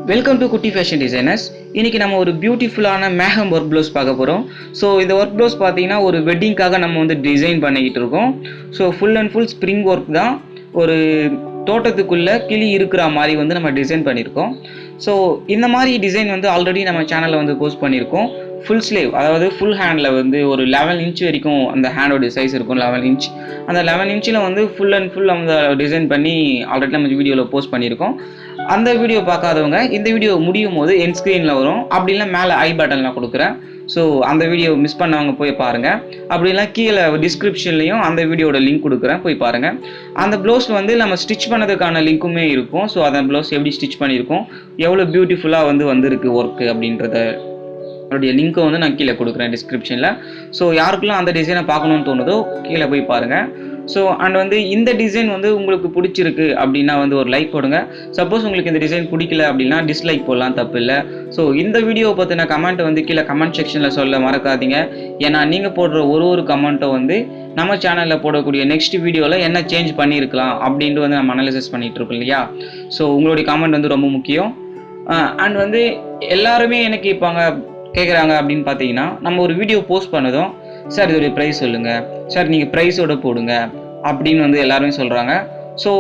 Welcome to குட்டி fashion designers. இன்னைக்கு நம்ம ஒரு பியூட்டிஃபுல்லான மேகம் ஒர்க் ப்ளவுஸ் பார்க்க போகிறோம். ஸோ இந்த ஒர்க் ப்ளவுஸ் பார்த்தீங்கன்னா ஒரு வெட்டிங்காக நம்ம வந்து டிசைன் பண்ணிக்கிட்டு இருக்கோம். So full and full spring work தான். ஒரு தோட்டத்துக்குள்ளே கிளி இருக்கிற மாதிரி வந்து நம்ம டிசைன் பண்ணியிருக்கோம். ஸோ இந்த மாதிரி டிசைன் வந்து ஆல்ரெடி நம்ம சேனலில் வந்து போஸ்ட் பண்ணியிருக்கோம். ஃபுல் ஸ்லீவ், அதாவது ஃபுல் ஹேண்டில் வந்து ஒரு 11 இன்ச் வரைக்கும் அந்த ஹேண்டோட சைஸ் இருக்கும். 11 இன்ச், அந்த 11 இன்ச்சில் வந்து ஃபுல் அண்ட் ஃபுல் அந்த டிசைன் பண்ணி ஆல்ரெடி நம்ம வீடியோவில் போஸ்ட் பண்ணியிருக்கோம். அந்த வீடியோ பார்க்காதவங்க இந்த வீடியோ முடியும் போது என் ஸ்க்ரீனில் வரும், அப்படி இல்லை மேலே ஐ பட்டன்லாம் கொடுக்குறேன். ஸோ அந்த வீடியோ மிஸ் பண்ணவங்க போய் பாருங்கள். அப்படிலாம் கீழே டிஸ்கிரிப்ஷன்லையும் அந்த வீடியோட லிங்க் கொடுக்குறேன், போய் பாருங்கள். அந்த ப்ளவுஸ் வந்து நம்ம ஸ்டிச் பண்ணதுக்கான லிங்க்குமே இருக்கும். ஸோ அந்த ப்ளவுஸ் எப்படி ஸ்டிச் பண்ணியிருக்கோம், எவ்வளோ பியூட்டிஃபுல்லாக வந்து வந்திருக்கு ஒர்க்கு அப்படின்றத அதோடைய லிங்க்கை வந்து நான் கீழே கொடுக்குறேன் டிஸ்கிரிப்ஷனில். ஸோ யாருக்கெல்லாம் அந்த டிசைனை பார்க்கணுன்னு தோணுதோ கீழே போய் பாருங்கள். ஸோ அண்ட் வந்து இந்த டிசைன் வந்து உங்களுக்கு பிடிச்சிருக்கு அப்படின்னா வந்து ஒரு லைக் போடுங்க. சப்போஸ் உங்களுக்கு இந்த டிசைன் பிடிக்கல அப்படின்னா டிஸ்லைக் போடலாம், தப்பு இல்லை. ஸோ இந்த வீடியோவை பற்றின கமெண்ட்டை வந்து கீழே கமெண்ட் செக்ஷனில் சொல்ல மறக்காதீங்க. ஏன்னா நீங்கள் போடுற ஒரு கமெண்ட்டும் வந்து நம்ம சேனலில் போடக்கூடிய நெக்ஸ்ட் வீடியோவில் என்ன சேஞ்ச் பண்ணியிருக்கலாம் அப்படின்ட்டு வந்து நம்ம அனலைசிஸ் பண்ணிகிட்டு இருக்கோம் இல்லையா. ஸோ உங்களுடைய கமெண்ட் வந்து ரொம்ப முக்கியம். அண்ட் வந்து எல்லாருமே என்ன கேட்குறாங்க அப்படின்னு பார்த்தீங்கன்னா, நம்ம ஒரு வீடியோ போஸ்ட் பண்ணதும், சார் இதோடைய ப்ரைஸ் சொல்லுங்கள், சார் நீங்கள் ப்ரைஸோட போடுங்க அப்படின்னு வந்து எல்லாருமே சொல்கிறாங்க. ஸோ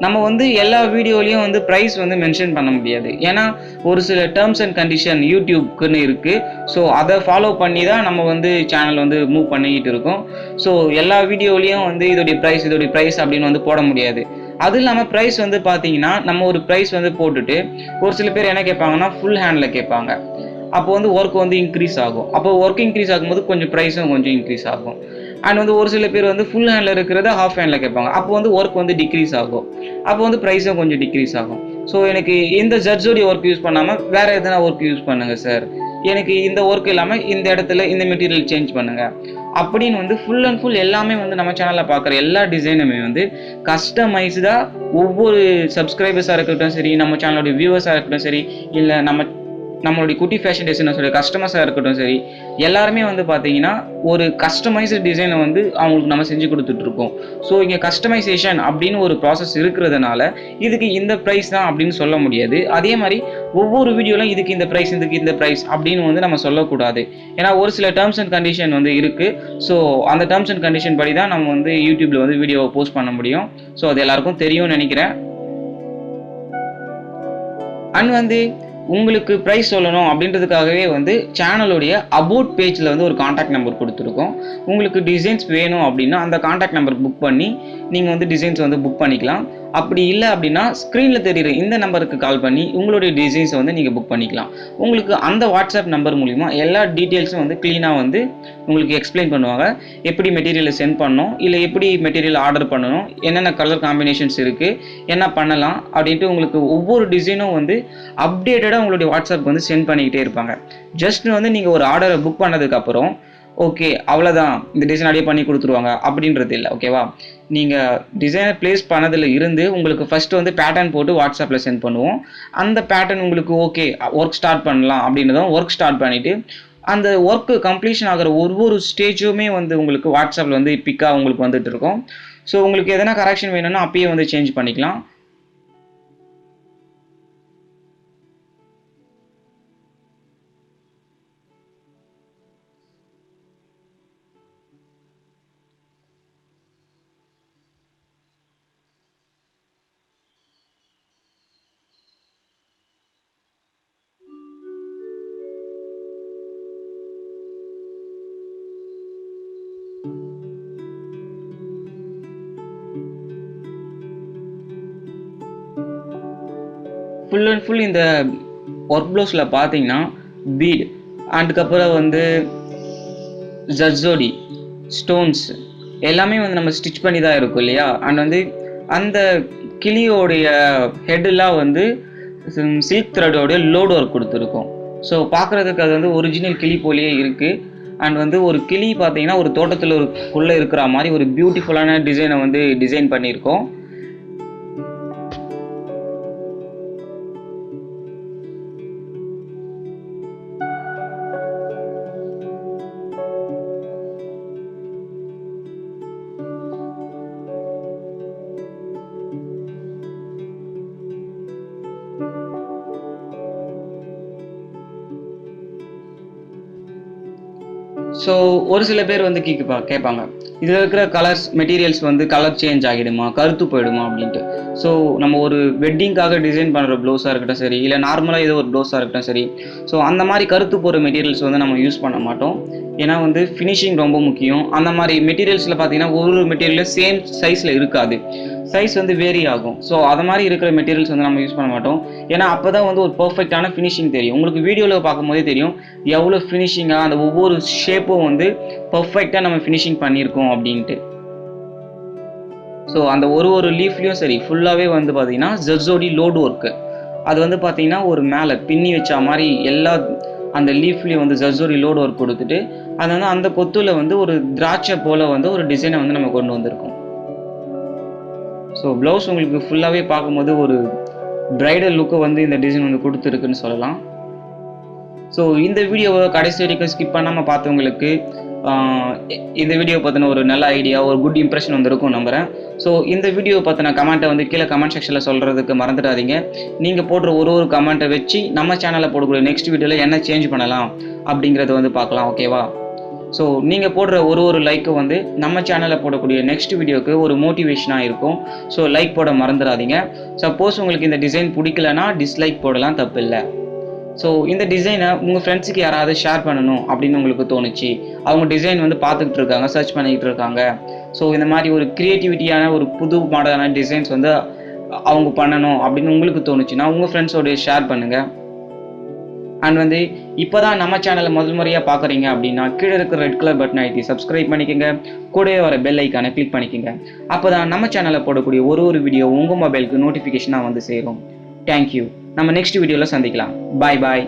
நம்ம வந்து எல்லா வீடியோலையும் வந்து ப்ரைஸ் வந்து மென்ஷன் பண்ண முடியாது. ஏன்னா ஒரு சில டேர்ம்ஸ் அண்ட் கண்டிஷன் யூடியூப்க்குன்னு இருக்குது. ஸோ அதை ஃபாலோ பண்ணி தான் நம்ம வந்து சேனல் வந்து மூவ் பண்ணிக்கிட்டு இருக்கோம். ஸோ எல்லா வீடியோலையும் வந்து இதோடைய ப்ரைஸ் அப்படின்னு வந்து போட முடியாது. அது இல்லாமல் ப்ரைஸ் வந்து பார்த்தீங்கன்னா, நம்ம ஒரு ப்ரைஸ் வந்து போட்டுட்டு ஒரு சில பேர் என்ன கேட்பாங்கன்னா ஃபுல் ஹேண்டில் கேட்பாங்க. அப்போ வந்து ஒர்க் வந்து இன்க்ரீஸ் ஆகும். அப்போ ஒர்க் இன்க்ரீஸ் ஆகும்போது கொஞ்சம் ப்ரைஸும் கொஞ்சம் இன்க்ரீஸ் ஆகும். அண்ட் வந்து ஒரு சில பேர் வந்து ஃபுல் ஹேண்டில் இருக்கிறத ஹாஃப் ஹேண்டில் கேட்பாங்க. அப்போ வந்து ஒர்க் வந்து டிக்ரீஸ் ஆகும். அப்போ வந்து ப்ரைஸும் கொஞ்சம் டிக்ரீஸ் ஆகும். ஸோ எனக்கு இந்த ஜட்ஜோடைய ஒர்க் யூஸ் பண்ணாமல் வேறு எதனா ஒர்க் யூஸ் பண்ணுங்கள் சார், எனக்கு இந்த ஒர்க் இல்லாமல் இந்த இடத்துல இந்த மெட்டீரியல் சேஞ்ச் பண்ணுங்கள் அப்படின்னு வந்து ஃபுல் அண்ட் ஃபுல் எல்லாமே வந்து நம்ம சேனலில் பார்க்குற எல்லா டிசைனுமே வந்து கஸ்டமைஸ்டாக ஒவ்வொரு சப்ஸ்கிரைபர்ஸாக இருக்கட்டும் சரி, நம்ம சேனலோடைய வியூவர்ஸாக இருக்கட்டும் சரி, இல்லை நம்மளுடைய குட்டி ஃபேஷன் டிசைனர்ஸோட கஸ்டமர்ஸாக இருக்கட்டும் சரி, எல்லாருமே வந்து பார்த்தீங்கன்னா ஒரு கஸ்டமைஸ்டு டிசைனை வந்து அவங்களுக்கு நம்ம செஞ்சு கொடுத்துட்ருக்கோம். ஸோ இங்கே கஸ்டமைசேஷன் அப்படின்னு ஒரு ப்ராசஸ் இருக்கிறதுனால இதுக்கு இந்த ப்ரைஸ் தான் அப்படின்னு சொல்ல முடியாது. அதே மாதிரி ஒவ்வொரு வீடியோலையும் இதுக்கு இந்த ப்ரைஸ் அப்படின்னு வந்து நம்ம சொல்லக்கூடாது. ஏன்னா ஒரு சில டேர்ம்ஸ் அண்ட் கண்டிஷன் வந்து இருக்குது. ஸோ அந்த டேர்ம்ஸ் அண்ட் கண்டிஷன் படி தான் நம்ம வந்து யூடியூப்பில் வந்து வீடியோவை போஸ்ட் பண்ண முடியும். ஸோ அது எல்லாருக்கும் தெரியும்னு நினைக்கிறேன். அண்ட் வந்து உங்களுக்கு ப்ரைஸ் சொல்லணும் அப்படின்றதுக்காகவே வந்து சேனலுடைய அபவுட் பேஜில் வந்து ஒரு காண்டாக்ட் நம்பர் கொடுத்துருக்கோம். உங்களுக்கு டிசைன்ஸ் வேணும் அப்படின்னா அந்த காண்டாக்ட் நம்பர் புக் பண்ணி நீங்கள் வந்து டிசைன்ஸ் வந்து புக் பண்ணிக்கலாம். அப்படி இல்லை அப்படின்னா ஸ்க்ரீனில் தெரியுற இந்த நம்பருக்கு கால் பண்ணி உங்களுடைய டிசைன்ஸை வந்து நீங்கள் புக் பண்ணிக்கலாம். உங்களுக்கு அந்த வாட்ஸ்அப் நம்பர் மூலிமா எல்லா டீட்டெயில்ஸும் வந்து க்ளீனாக வந்து உங்களுக்கு எக்ஸ்பிளைன் பண்ணுவாங்க. எப்படி மெட்டீரியலை சென்ட் பண்ணணும், இல்லை எப்படி மெட்டீரியல் ஆர்டர் பண்ணணும், என்னென்ன கலர் காம்பினேஷன்ஸ் இருக்குது, என்ன பண்ணலாம் அப்படின்ட்டு உங்களுக்கு ஒவ்வொரு டிசைனும் வந்து அப்டேட்டடாக உங்களுடைய வாட்ஸ்அப் வந்து சென்ட் பண்ணிக்கிட்டே இருப்பாங்க. ஜஸ்ட் வந்து நீங்கள் ஒரு ஆர்டரை புக் பண்ணதுக்கப்புறம் ஓகே அவ்வளோதான், இந்த டிசைன் அப்படியே பண்ணி கொடுத்துருவாங்க அப்படின்றது இல்லை. ஓகேவா, நீங்கள் டிசைனை ப்ளேஸ் பண்ணதில் இருந்து உங்களுக்கு ஃபஸ்ட்டு வந்து பேட்டர்ன் போட்டு வாட்ஸ்அப்பில் சென்ட் பண்ணுவோம். அந்த பேட்டர்ன் உங்களுக்கு ஓகே ஒர்க் ஸ்டார்ட் பண்ணலாம் அப்படின்றதும் ஒர்க் ஸ்டார்ட் பண்ணிவிட்டு அந்த ஒர்க்கு கம்ப்ளீஷன் ஆகிற ஒவ்வொரு ஸ்டேஜுமே வந்து உங்களுக்கு வாட்ஸ்அப்பில் வந்து பிக்காக உங்களுக்கு வந்துட்டு இருக்கும். ஸோ உங்களுக்கு எதனா கரெக்ஷன் வேணும்னா அப்பயே வந்து சேஞ்ச் பண்ணிக்கலாம். ஃபுல் அண்ட் ஃபுல் இந்த ஒர்க் ப்ளவுஸில் பார்த்தீங்கன்னா பீட், அதுக்கப்புறம் வந்து ஜர்ஜோடி, ஸ்டோன்ஸ் எல்லாமே வந்து நம்ம ஸ்டிச் பண்ணி தான் இருக்கும் இல்லையா. அண்ட் வந்து அந்த கிளியோடைய ஹெட்டெல்லாம் வந்து சில்க் த்ரெடோடைய லோடு ஒர்க் கொடுத்துருக்கோம். ஸோ பார்க்குறதுக்கு அது வந்து ஒரிஜினல் கிளி போலியே இருக்குது. அண்ட் வந்து ஒரு கிளி பார்த்தீங்கன்னா ஒரு தோட்டத்தில் உள்ளே இருக்கிற மாதிரி ஒரு பியூட்டிஃபுல்லான டிசைனை வந்து டிசைன் பண்ணியிருக்கோம். ஸோ ஒரு சில பேர் வந்து கேட்பாங்க இதில் இருக்கிற கலர்ஸ் மெட்டீரியல்ஸ் வந்து கலர் சேஞ்ச் ஆகிடுமா, கருத்து போயிடுமா அப்படின்ட்டு. ஸோ நம்ம ஒரு வெட்டிங்காக டிசைன் பண்ணுற ப்ளவுஸாக இருக்கட்டும் சரி, இல்லை நார்மலாக ஏதோ ஒரு ப்ளவுஸாக இருக்கட்டும் சரி, ஸோ அந்த மாதிரி கருத்து போகிற மெட்டீரியல்ஸ் வந்து நம்ம யூஸ் பண்ண மாட்டோம். ஏன்னா வந்து ஃபினிஷிங் ரொம்ப முக்கியம். அந்த மாதிரி மெட்டீரியல்ஸில் பார்த்தீங்கன்னா ஒரு மெட்டீரியல் சேம் சைஸில் இருக்காது, சைஸ் வந்து வேரி ஆகும். ஸோ அது மாதிரி இருக்கிற மெட்டீரியல்ஸ் வந்து நம்ம யூஸ் பண்ண மாட்டோம். ஏன்னா அப்போ தான் வந்து ஒரு பர்ஃபெக்டான ஃபினிஷிங் தெரியும். உங்களுக்கு வீடியோவில் பார்க்கும்போதே தெரியும் எவ்வளோ ஃபினிஷிங்காக அந்த ஒவ்வொரு ஷேப்பும் வந்து பர்ஃபெக்டாக நம்ம ஃபினிஷிங் பண்ணியிருக்கோம் அப்படின்ட்டு. ஸோ அந்த ஒரு லீஃப்லேயும் சரி ஃபுல்லாகவே வந்து பார்த்தீங்கன்னா ஜர்சோடி லோடு ஒர்க்கு. அது வந்து பார்த்தீங்கன்னா ஒரு மேலே பின்னி வச்ச மாதிரி எல்லா அந்த லீஃப்லேயும் வந்து ஜர்சோடி லோடு ஒர்க் கொடுத்துட்டு அது வந்து அந்த கொத்துல வந்து ஒரு திராட்சை போல் வந்து ஒரு டிசைனை வந்து நம்ம கொண்டு வந்திருக்கோம். ஸோ ப்ளவுஸ் உங்களுக்கு ஃபுல்லாகவே பார்க்கும்போது ஒரு பிரைடல் லுக்கை வந்து இந்த டிசைன் வந்து கொடுத்துருக்குன்னு சொல்லலாம். ஸோ இந்த வீடியோவை கடைசி வரைக்கும் ஸ்கிப் பண்ணாமல் பார்த்தவங்களுக்கு இந்த வீடியோ பற்றின ஒரு நல்ல ஐடியா, ஒரு குட் இம்ப்ரெஷன் வந்துருக்கும் நம்புகிறேன். ஸோ இந்த வீடியோ பற்றின கமெண்ட்டை வந்து கீழே கமெண்ட் செக்ஷனில் சொல்கிறதுக்கு மறந்துடாதீங்க. நீங்கள் போடுற ஒரு கமெண்ட்டை வச்சு நம்ம சேனலில் போடக்கூடிய நெக்ஸ்ட் வீடியோவில் என்ன சேஞ்ச் பண்ணலாம் அப்படிங்கிறத வந்து பார்க்கலாம். ஓகேவா? ஸோ நீங்கள் போடுற ஒரு லைக்கும் வந்து நம்ம சேனலில் போடக்கூடிய நெக்ஸ்ட் வீடியோக்கு ஒரு மோட்டிவேஷனாக இருக்கும். ஸோ லைக் போட மறந்துடாதீங்க. சப்போஸ் உங்களுக்கு இந்த டிசைன் பிடிக்கலன்னா டிஸ்லைக் போடலாம், தப்பு இல்லை. ஸோ இந்த டிசைனை உங்கள் ஃப்ரெண்ட்ஸுக்கு யாராவது ஷேர் பண்ணணும் அப்படின்னு உங்களுக்கு தோணுச்சு, அவங்க டிசைன் வந்து பார்த்துக்கிட்டு இருக்காங்க, சர்ச் பண்ணிக்கிட்டு இருக்காங்க. ஸோ இந்த மாதிரி ஒரு க்ரியேட்டிவிட்டியான ஒரு புது மாடலான டிசைன்ஸ் வந்து அவங்க பண்ணணும் அப்படின்னு உங்களுக்கு தோணுச்சுன்னா உங்கள் ஃப்ரெண்ட்ஸோடைய ஷேர் பண்ணுங்கள். அண்ட் வந்து இப்போ தான் நம்ம சேனலை முதல் முறையாக பார்க்குறீங்க அப்படின்னா கீழே இருக்கிற ரெட் கலர் பட்டன் அழுத்தி சப்ஸ்கிரைப் பண்ணிக்கோங்க. கூடவே வர பெல் ஐக்கானை கிளிக் பண்ணிக்கோங்க. அப்போ தான் நம்ம சேனலில் போடக்கூடிய ஒரு வீடியோ உங்கள் மொபைலுக்கு நோட்டிஃபிகேஷனாக வந்து சேரும். தேங்க்யூ. நம்ம நெக்ஸ்ட் வீடியோவில் சந்திக்கலாம். பாய் பாய்.